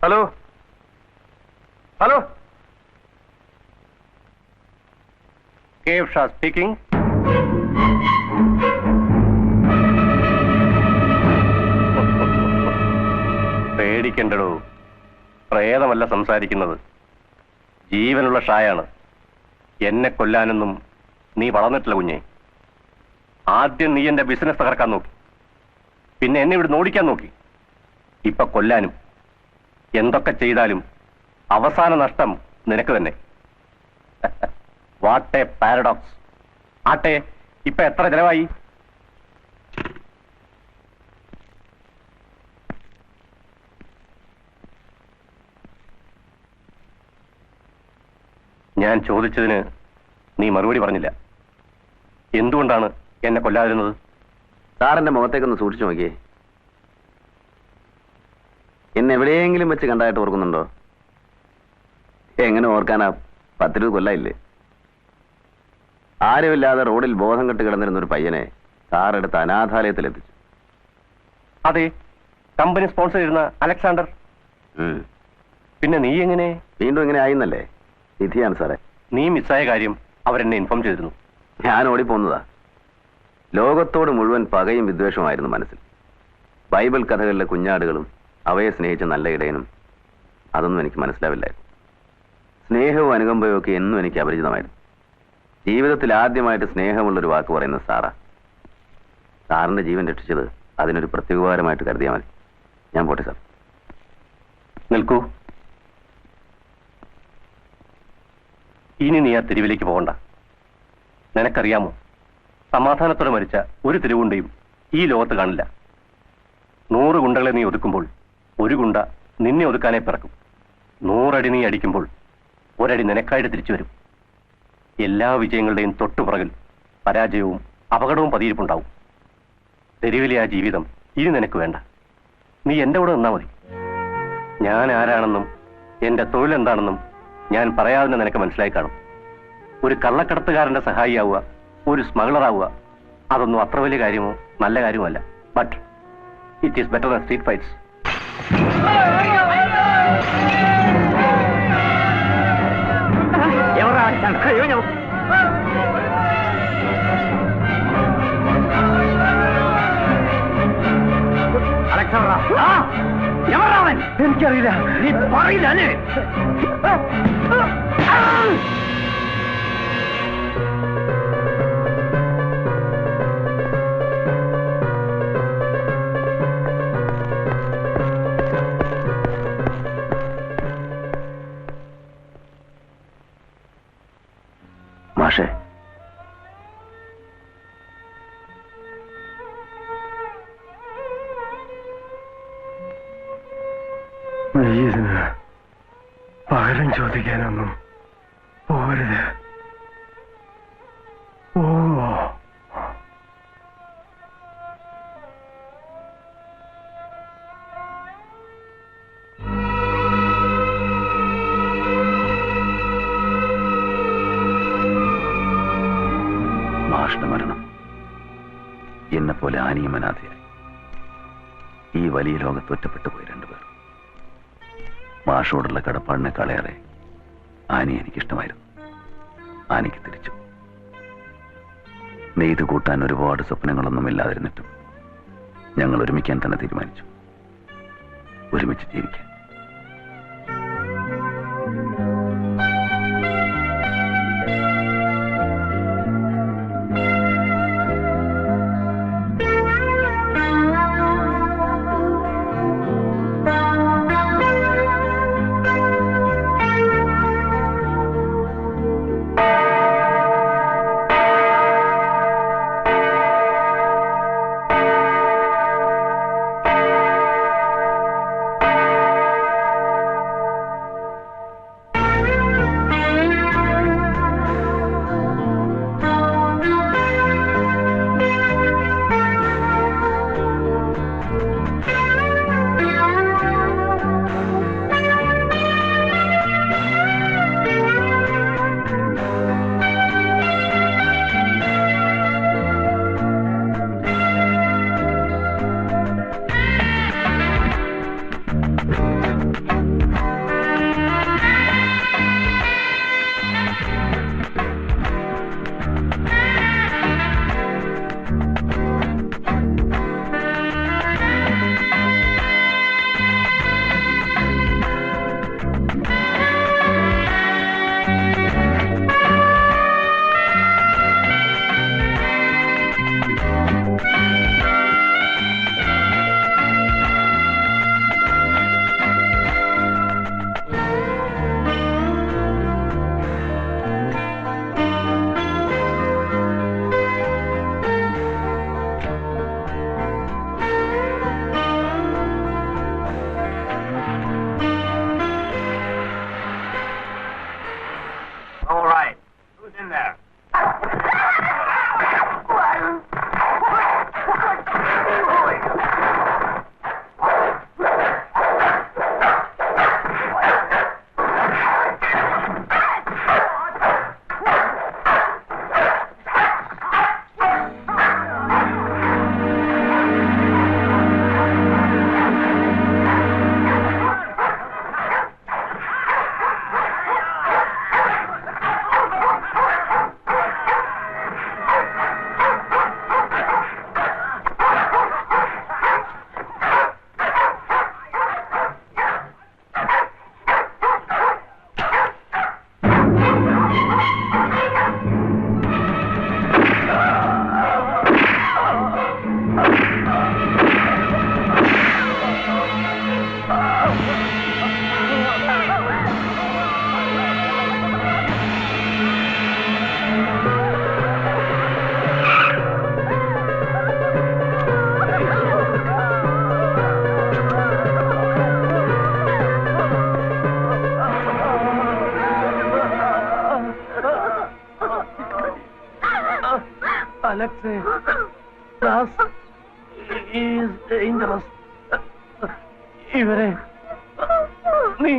Hello hello, KF Shah speaking. പേടിക്കണ്ടടോ, പ്രേതമല്ല സംസാരിക്കുന്നത്, ജീവനുള്ള ഷായാണ്. എന്നെ കൊല്ലാനൊന്നും നീ വളർന്നിട്ടില്ല കുഞ്ഞെ. ആദ്യം നീ എന്റെ ബിസിനസ് തകർക്കാൻ നോക്കി, പിന്നെ എന്നെ ഇവിടെ ഓടിക്കാൻ നോക്കി, ഇപ്പൊ കൊല്ലാനും. എന്തൊക്കെ ചെയ്താലും അവസാന നഷ്ടം നിനക്ക് തന്നെ. What A paradox. ആട്ടെ, ഇപ്പൊ എത്ര ചെലവായി? ഞാൻ ചോദിച്ചതിന് നീ മറുപടി പറഞ്ഞില്ല. എന്തുകൊണ്ടാണ് എന്നെ കൊല്ലാതിരുന്നത്? സാറിന്റെ മുഖത്തേക്കൊന്ന് സൂക്ഷിച്ചു നോക്കിയേ. എന്നെ എവിടെയെങ്കിലും വെച്ച് കണ്ടായിട്ട് ഓർക്കുന്നുണ്ടോ? എങ്ങനെ ഓർക്കാനാ, 10-20 കൊല്ലായില്ലേ. ആരുമില്ലാതെ റോഡിൽ ബോധം കെട്ട് കിടന്നിരുന്ന ഒരു പയ്യനെ സാറെടുത്ത് അനാഥാലയത്തിൽ എത്തിച്ചു. അതെ, കമ്പനി സ്പോൺസർ ചെയ്യുന്ന അലക്സാണ്ടർ. പിന്നെ നീ എങ്ങനെ വീണ്ടും ഇങ്ങനെ ആയിന്നല്ലേ? വിധിയാണ് സാറേ. നീ മിസ്സായ കാര്യം അവരെന്നെ ഇൻഫോം ചെയ്തിരുന്നു. ഞാൻ ഓടിപ്പോന്നതാ. ലോകത്തോട് മുഴുവൻ പകയും വിദ്വേഷമായിരുന്നു മനസ്സിൽ. ബൈബിൾ കഥകളിലെ കുഞ്ഞാടുകളും അവയെ സ്നേഹിച്ച നല്ല ഇടയനും അതൊന്നും എനിക്ക് മനസ്സിലാവില്ലായിരുന്നു. സ്നേഹവും അനുകമ്പയും ഒക്കെ എന്നും എനിക്ക് അപരിചിതമായിരുന്നു. ജീവിതത്തിൽ ആദ്യമായിട്ട് സ്നേഹമുള്ളൊരു വാക്ക് പറയുന്നത് സാറാ. സാറിന്റെ ജീവൻ രക്ഷിച്ചത് അതിനൊരു പ്രത്യുപകാരമായിട്ട് കരുതിയാൽ മതി. ഞാൻ പോട്ടെ സാർ. നിൽക്കൂ. ഇനി നീ ആ തെരുവിലേക്ക് പോകണ്ട. നിനക്കറിയാമോ, സമാധാനത്തോടെ മരിച്ച ഒരു തെരുവുണ്ടയും ഈ ലോകത്ത് കാണില്ല. 100 ഗുണ്ടകളെ നീ ഒതുക്കുമ്പോൾ ഒരു ഗുണ്ട നിന്നെ ഒതുക്കാനേ പിറക്കും. 100 അടി നീ അടിക്കുമ്പോൾ 1 അടി നിനക്കായിട്ട് തിരിച്ചു വരും. എല്ലാ വിജയങ്ങളുടെയും തൊട്ടുപുറകിൽ പരാജയവും അപകടവും പതിയിരിപ്പുണ്ടാവും. തെരുവിലെ ആ ജീവിതം ഇനി നിനക്ക് വേണ്ട. നീ എന്റെ കൂടെ നിന്നാ മതി. ഞാൻ ആരാണെന്നും എന്റെ തൊഴിലെന്താണെന്നും ഞാൻ പറയാതെ നിനക്ക് മനസ്സിലായി കാണും. ഒരു കള്ളക്കടത്തുകാരന്റെ സഹായിയാവുക, ഒരു സ്മഗ്ലറാവുക, അതൊന്നും അത്ര വലിയ കാര്യമോ നല്ല കാര്യമല്ല. But it is better than street fights. എനിക്കറിയില്ല. നീ പറയില്ല അല്ലേ? മാഷേ, നീ ഇതിന് പകരം ചോദിക്കാനൊന്നും പോരുത്. ഓ, മാഷിന്റെ മരണം എന്നെപ്പോലെ ആനിയും അനാഥയായി ഈ വലിയ ലോകത്ത് ഒറ്റപ്പെട്ടു പോയി 2 പേർ. മാഷോടുള്ള കടപ്പാടിനെക്കാളേറെ ആനി എനിക്കിഷ്ടമായിരുന്നു. ആനിക്ക് തിരിച്ചു. നെയ്ത് കൂട്ടാൻ ഒരുപാട് സ്വപ്നങ്ങളൊന്നും ഇല്ലാതിരുന്നിട്ടും ഞങ്ങൾ ഒരുമിക്കാൻ തന്നെ തീരുമാനിച്ചു. ഒരുമിച്ച് ജീവിക്കാൻ. Alexei, das is dangerous. ഇവരെ നീ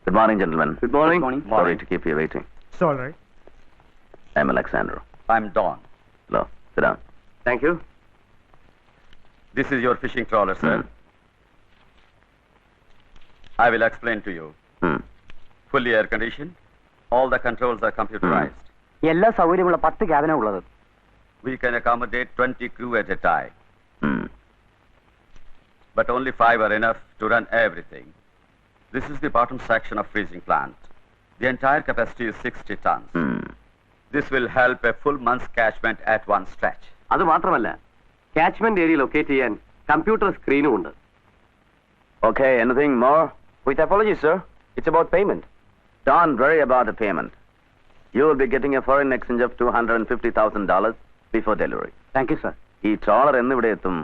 Good morning, gentlemen. Good morning. Sorry to keep you waiting. It's all right. I'm Alexander. I'm Don. Hello. Sit down. Thank you. This is your fishing trawler, sir. I will explain to you. Fully air conditioned. All the controls are computerized. എല്ലാ സൗകര്യമുള്ള 10 ക്യാബിനാ ഉള്ളത്. We can accommodate 20 crew at a time. But only 5 are enough to run everything. This is the bottom section of freezing plant. The entire capacity is 60 tons. This will help a full month's catchment at one stretch. അത് മാത്രമല്ല catchment area locate ചെയ്യാൻ computer സ്ക്രീനും ഉണ്ട്. Okay, anything more? With apologies, sir. It's about payment. Don't worry about the payment. You will be getting a foreign exchange of $250,000 before delivery. Thank you sir. ഈ trawler എന്നിവിടെ എത്തും?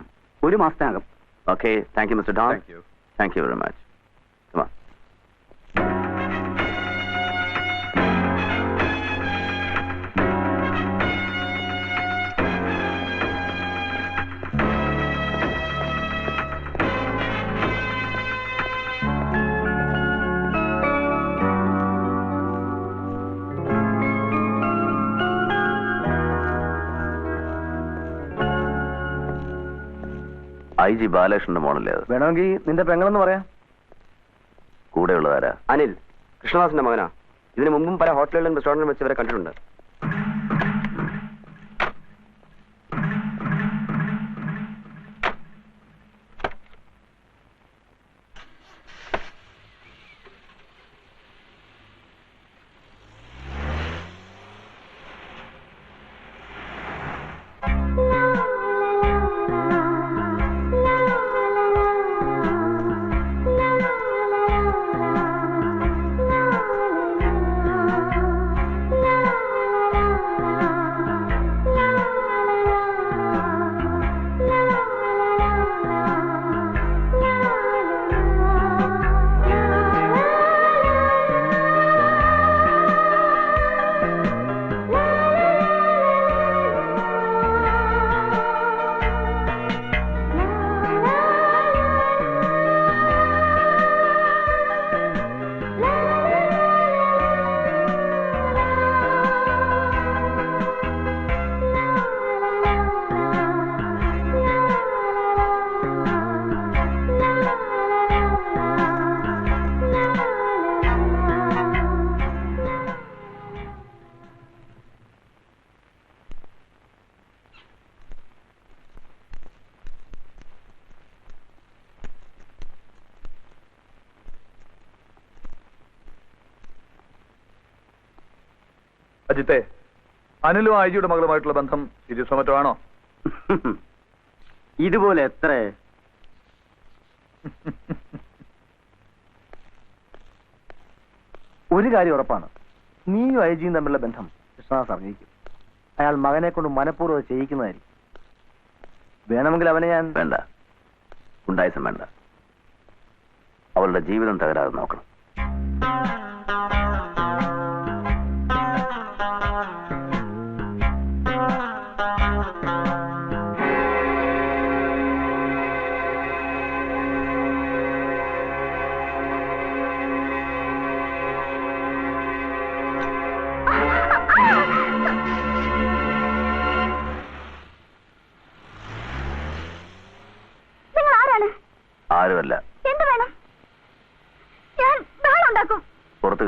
1 മാസത്തിനകം. Okay, thank you, Mr. Don. Thank you. Thank you very much. Come on. IG ബാലകൃഷ്ണന്റെ മോണല്ലേ അത്? വേണമെങ്കിൽ നിന്റെ പെങ്ങളെന്ന് പറയാം. കൂടെയുള്ളതാരാ? അനിൽ, കൃഷ്ണദാസിന്റെ മകനാ. ഇതിനു മുമ്പും പല ഹോട്ടലുകളിലും റെസ്റ്റോറന്റിലും വെച്ച് ഇവരെ കണ്ടിട്ടുണ്ട്. അജിത്തെ, അനിലും ഐജിയുടെ മകളുമായിട്ടുള്ള ബന്ധം സീരിയസ് മറ്റോ ആണോ? ഇതുപോലെ എത്ര? ഒരു കാര്യം ഉറപ്പാണ്, നീയും ഐജിയും തമ്മിലുള്ള ബന്ധം കൃഷ്ണദാസ് അറിഞ്ഞിരിക്കും. അയാൾ മകനെ കൊണ്ട് മനഃപൂർവ്വം ചെയ്യിക്കുന്നതായിരിക്കും. വേണമെങ്കിൽ അവനെ ഞാൻ... വേണ്ട, ഉണ്ടായിസം വേണ്ട. അവളുടെ ജീവിതം തകരാതെ നോക്കണം.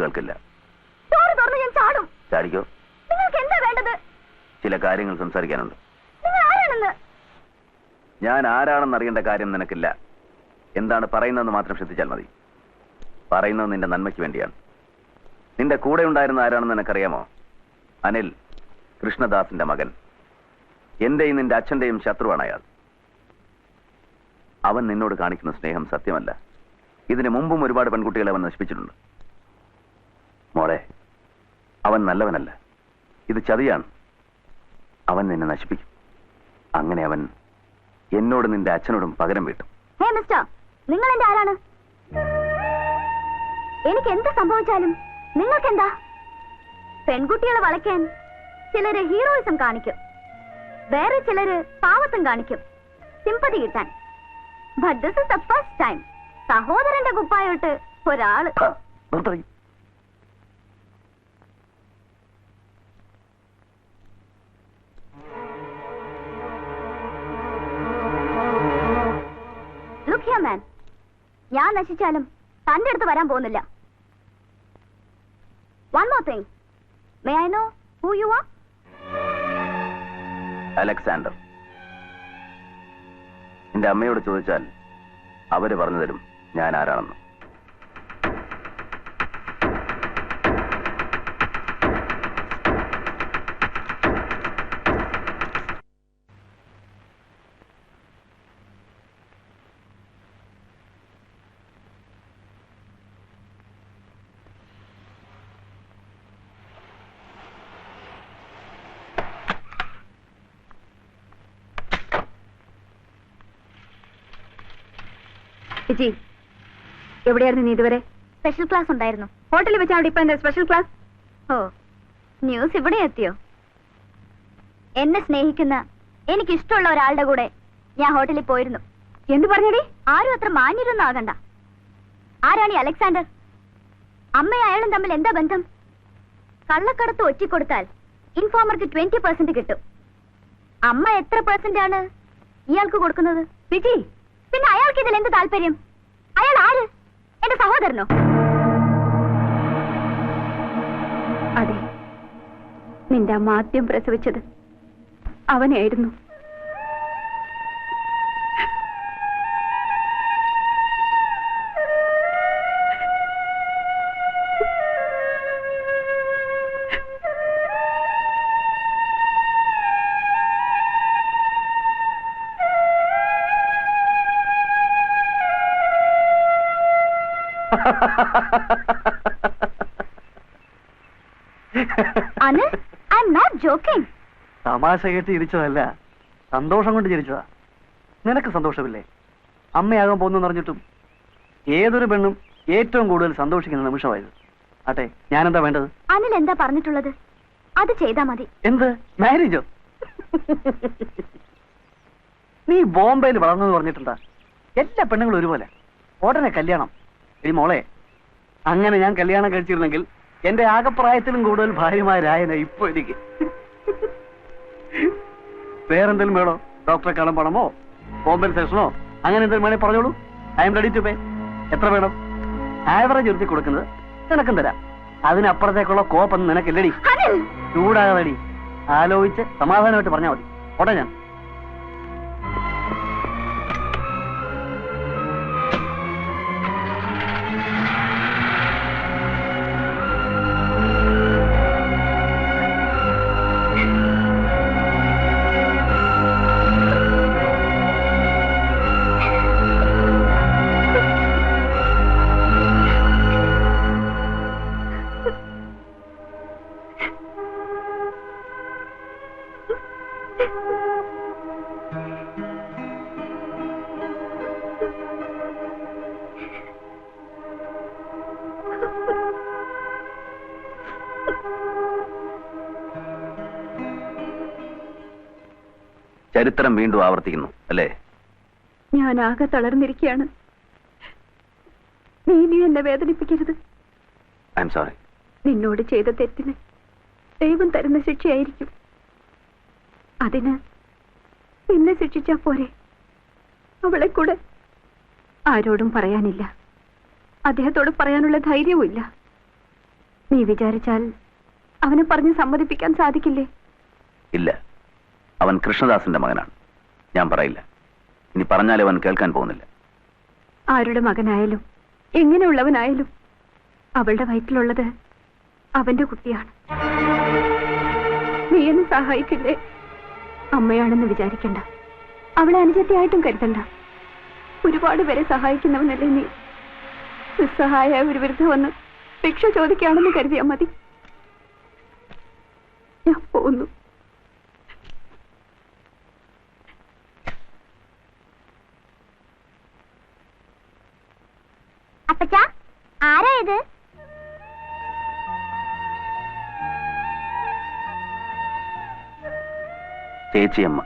കേൾക്കില്ല. ഡോറ് തുറന്ന് ഞാൻ ചാടും. ചാടിക്കോ. നിങ്ങൾക്ക് എന്താ വേണ്ടത്? ചില കാര്യങ്ങൾ സംസാരിക്കാനുണ്ട്. നിങ്ങൾ ആരാണെന്ന്? ഞാൻ ആരാണെന്ന് അറിയേണ്ട കാര്യം നിനക്കില്ല. എന്താണ് പറയുന്നതെന്ന് മാത്രം ശ്രദ്ധിച്ചാൽ മതി. പറയുന്നത് നിന്റെ നന്മയ്ക്ക് വേണ്ടിയാണ്. നിന്റെ കൂടെ ഉണ്ടായിരുന്ന ആരാണെന്ന് നിനക്കറിയാമോ? അനിൽ, കൃഷ്ണദാസിന്റെ മകൻ. എന്റെയും നിന്റെ അച്ഛന്റെയും ശത്രുവാണ് അയാൾ. അവൻ നിന്നോട് കാണിക്കുന്ന സ്നേഹം സത്യമല്ല. ഇതിനു മുമ്പും ഒരുപാട് പെൺകുട്ടികളെ അവൻ നശിപ്പിച്ചിട്ടുണ്ട്. മോളെ, അവൻ നല്ലവനല്ല. ഇത് ചതിയാണ്. അവൻ നിന്നെ നശിപ്പിക്കും. അങ്ങനെ അവൻ എന്നോട് നിന്റെ അച്ഛനോടും പകരം വീട്ടും. ഹേ മിസ്റ്റർ, നിങ്ങൾ എന്റെ ആരാണ്? എനിക്ക് എന്ത് സംഭവിച്ചാലും നിങ്ങൾക്കെന്താ? പെൺകുട്ടികളെ വളയ്ക്കാൻ ചിലര് ഹീറോയിസം കാണിക്കും, വേറെ ചിലര് പാവസം കാണിക്കും, സിമ്പതി കിട്ടാൻ. But this is the first time സഹോദരന്റെ കുപ്പായോട്ട് ഒരാള്. ലുക്ക് ഹിയർ മാൻ, ഞാൻ നശിച്ചാലും തന്റെ അടുത്ത് വരാൻ പോകുന്നില്ല. One more thing. May I know who you are? Alexander. നിന്റെ അമ്മയോട് ചോദിച്ചാൽ അവര് പറഞ്ഞു തരും ഞാൻ ആരാണെന്ന്. വിജി, എവിടെയായിരുന്നു നീ ഇതുവരെ? സ്പെഷ്യൽ ക്ലാസ് ഉണ്ടായിരുന്നു. ഹോട്ടലിൽ വെച്ചാണ് ഇപ്പൊ എന്താ സ്പെഷ്യൽ ക്ലാസ്? ഓ, ന്യൂസ് ഇവിടെ എത്തിയോ? എന്നെ സ്നേഹിക്കുന്ന എനിക്കിഷ്ടമുള്ള ഒരാളുടെ കൂടെ ഞാൻ ഹോട്ടലിൽ പോയിരുന്നു. എന്ത് പറഞ്ഞടി? ആരും അത്ര മാന്യരൊന്നും ആകണ്ട. ആരാണ് ഈ അലക്സാണ്ടർ? അമ്മയും അയാളും തമ്മിൽ എന്താ ബന്ധം? കള്ളക്കടത്ത് ഒറ്റിക്കൊടുത്താൽ ഇൻഫോമർക്ക് 20% കിട്ടും. അമ്മ എത്ര % ഇയാൾക്ക് കൊടുക്കുന്നത്? വിജി, പിന്നെ അയാൾക്ക് ഇതിൽ എന്ത് താല്പര്യം? അയാൾ ആര്? എന്റെ സഹോദരനോ? അതെ, നിന്റെ അമ്മ ആദ്യം പ്രസവിച്ചത് അവനെയായിരുന്നു. Anil, I'm not joking. തമാശ കേട്ട് ചിരിച്ചതല്ല, സന്തോഷം കൊണ്ട് ചിരിച്ചതാ. നിനക്ക് സന്തോഷമില്ലേ? അമ്മയാകാൻ പോകുന്നു പറഞ്ഞിട്ടും ഏതൊരു പെണ്ണും ഏറ്റവും കൂടുതൽ സന്തോഷിക്കുന്ന നിമിഷമായത്. ആട്ടെ, ഞാനെന്താ വേണ്ടത്? അനിൽ എന്താ പറഞ്ഞിട്ടുള്ളത് അത് ചെയ്താ മതി. എന്ത് മാരേജോ? നീ ബോംബെയിൽ വളർന്നെന്ന് പറഞ്ഞിട്ടുണ്ടാ? എല്ലാ പെണ്ണുങ്ങളും ഒരുപോലെ. ഉടനെ കല്യാണം. ഇനി മോളെ, അങ്ങനെ ഞാൻ കല്യാണം കഴിച്ചിരുന്നെങ്കിൽ എന്റെ ആകപ്രായത്തിലും കൂടുതൽ ഭാര്യമാരായനെ ഇപ്പൊ എനിക്ക്. വേറെന്തെങ്കിലും വേണോ? ഡോക്ടറെ കാണാൻ പണമോ, കോമ്പൻസേഷനോ, അങ്ങനെ എന്തെങ്കിലും വേണേ പറഞ്ഞോളൂ. I am ready to pay. എത്ര വേണം? ആവറേജ് ഒരുത്തി കൊടുക്കുന്നത് നിനക്കും തരാം. അതിനപ്പുറത്തേക്കുള്ള കോപ്പൊന്നും നിനക്കില്ലടി. ചൂടാകാതടി. ആലോചിച്ച് സമാധാനമായിട്ട് പറഞ്ഞാൽ മതി. ഓട്ടെ ഞാൻ. ചരിത്രം വീണ്ടും ആവർത്തിക്കുന്നു അല്ലേ? ഞാൻ ആകെ തളർന്നിരിക്കുകയാണ്. നീ എന്നെ വേദനിപ്പിക്കരുത്. I am sorry. നിന്നോട് ചെയ്ത തെറ്റിന് ദൈവം തരുന്ന ശിക്ഷയായിരിക്കും. അതിന് നിന്നെ ശിക്ഷിച്ചാ പോരെ? അവളെ കൂടെ ആരോടും പറയാനില്ല. അദ്ദേഹത്തോട് പറയാനുള്ള ധൈര്യവും ഇല്ല. നീ വിചാരിച്ചാൽ അവനെ പറഞ്ഞ് സമ്മതിപ്പിക്കാൻ സാധിക്കില്ലേ? ഇല്ല, അവൻ കൃഷ്ണദാസിന്റെ മകനാണ്. ഞാൻ പറയില്ല. ഇനി പറഞ്ഞാലും അവൻ കേൾക്കാൻ പോകുന്നില്ല. ആരുടെ മകനായാലും എങ്ങനെയുള്ളവനായാലും അവളുടെ വയറ്റിലുള്ളത് അവന്റെ കുട്ടിയാണ്. നീ എന്നെ സഹായിക്കില്ലേ? അമ്മയാണെന്ന് വിചാരിക്കണ്ട, അവളെ അനുജത്തിയായിട്ടും കരുതണ്ട. ഒരുപാട് പേരെ സഹായിക്കുന്നവനല്ലേ നീ. നിസ്സഹായ ഒരു വിരുദ്ധ വന്ന് ഭിക്ഷ ചോദിക്കുകയാണെന്ന് കരുതിയാൽ മതി. ഞാൻ പോകുന്നു. അപ്പച്ചാ, ആരാ ഇത്? ചേച്ചിയമ്മ.